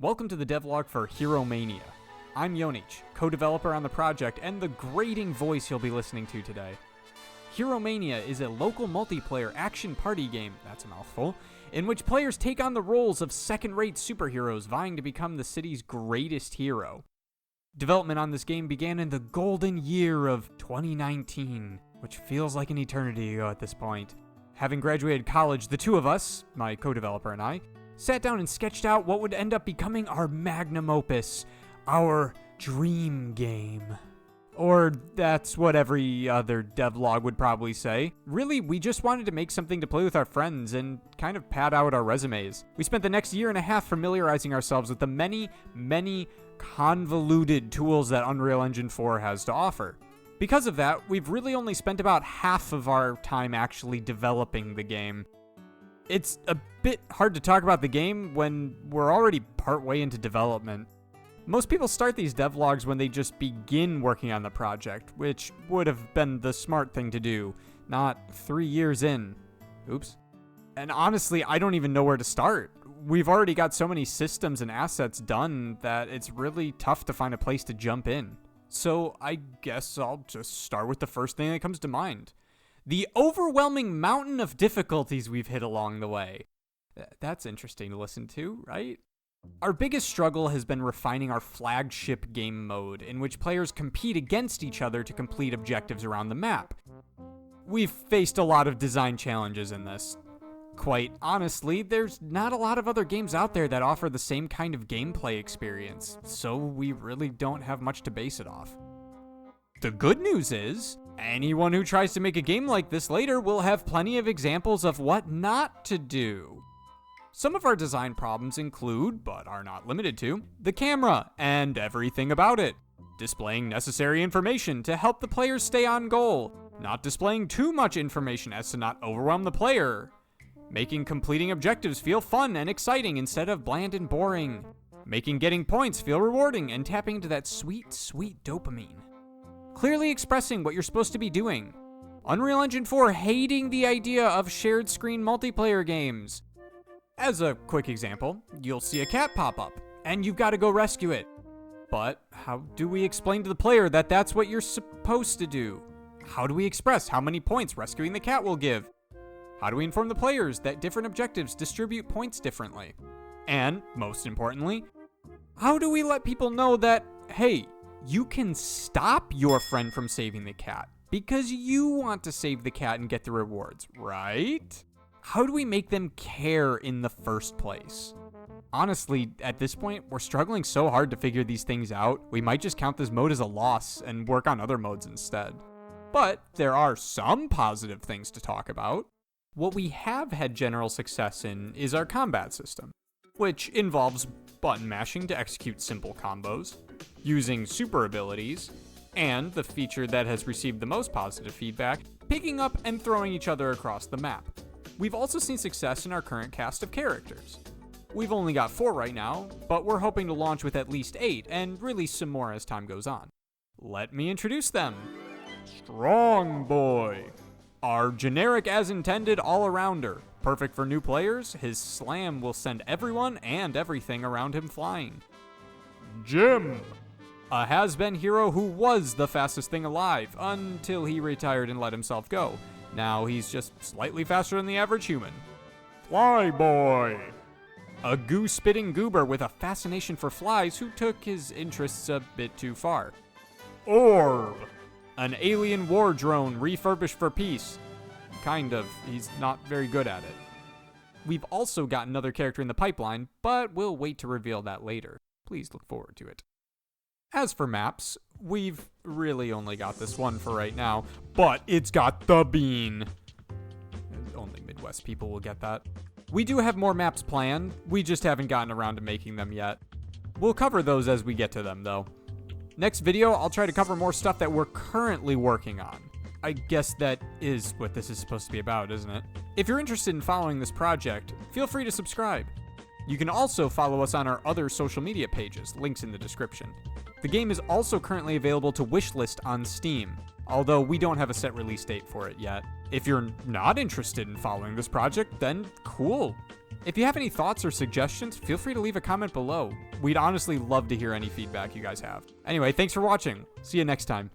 Welcome to the devlog for Hero Mania. I'm Yonich, co-developer on the project and the grating voice you'll be listening to today. Hero Mania is a local multiplayer action party game, that's a mouthful, in which players take on the roles of second-rate superheroes vying to become the city's greatest hero. Development on this game began in the golden year of 2019, which feels like an eternity ago at this point. Having graduated college, the two of us, my co-developer and I, sat down and sketched out what would end up becoming our magnum opus, our dream game. Or that's what every other devlog would probably say. Really, we just wanted to make something to play with our friends and kind of pad out our resumes. We spent the next year and a half familiarizing ourselves with the many convoluted tools that Unreal Engine 4 has to offer. Because of that, we've really only spent about half of our time actually developing the game. It's a bit hard to talk about the game when we're already partway into development. Most people start these devlogs when they just begin working on the project, which would have been the smart thing to do, not 3 years in. Oops. And honestly, I don't even know where to start. We've already got so many systems and assets done that it's really tough to find a place to jump in. So I guess I'll just start with the first thing that comes to mind. The overwhelming mountain of difficulties we've hit along the way. That's interesting to listen to, right? Our biggest struggle has been refining our flagship game mode, in which players compete against each other to complete objectives around the map. We've faced a lot of design challenges in this. Quite honestly, there's not a lot of other games out there that offer the same kind of gameplay experience, so we really don't have much to base it off. The good news is, anyone who tries to make a game like this later will have plenty of examples of what not to do. Some of our design problems include, but are not limited to, the camera and everything about it, displaying necessary information to help the players stay on goal, not displaying too much information as to not overwhelm the player, making completing objectives feel fun and exciting instead of bland and boring, making getting points feel rewarding and tapping into that sweet dopamine, clearly expressing what you're supposed to be doing, Unreal Engine 4 hating the idea of shared screen multiplayer games. As a quick example, you'll see a cat pop up, and you've got to go rescue it. But how do we explain to the player that that's what you're supposed to do? How do we express how many points rescuing the cat will give? How do we inform the players that different objectives distribute points differently? And, most importantly, how do we let people know that, hey, you can stop your friend from saving the cat because you want to save the cat and get the rewards, right? How do we make them care in the first place? Honestly, at this point, we're struggling so hard to figure these things out, we might just count this mode as a loss and work on other modes instead. But there are some positive things to talk about. What we have had general success in is our combat system, which involves button mashing to execute simple combos, using super abilities, and the feature that has received the most positive feedback, picking up and throwing each other across the map. We've also seen success in our current cast of characters. We've only got 4 right now, but we're hoping to launch with at least 8 and release some more as time goes on. Let me introduce them. Strong Boy. Our generic as intended all-arounder. Perfect for new players, his slam will send everyone and everything around him flying. Jim. A has-been hero who was the fastest thing alive until he retired and let himself go. Now he's just slightly faster than the average human. Flyboy. A goo-spitting goober with a fascination for flies who took his interests a bit too far. Orb. An alien war drone refurbished for peace. Kind of. He's not very good at it. We've also got another character in the pipeline, but we'll wait to reveal that later. Please look forward to it. As for maps, we've really only got this one for right now, but it's got the bean. Only Midwest people will get that. We do have more maps planned, we just haven't gotten around to making them yet. We'll cover those as we get to them, though. Next video, I'll try to cover more stuff that we're currently working on. I guess that is what this is supposed to be about, isn't it? If you're interested in following this project, feel free to subscribe. You can also follow us on our other social media pages, links in the description. The game is also currently available to wishlist on Steam, although we don't have a set release date for it yet. If you're not interested in following this project, then cool. If you have any thoughts or suggestions, feel free to leave a comment below. We'd honestly love to hear any feedback you guys have. Anyway, thanks for watching. See you next time.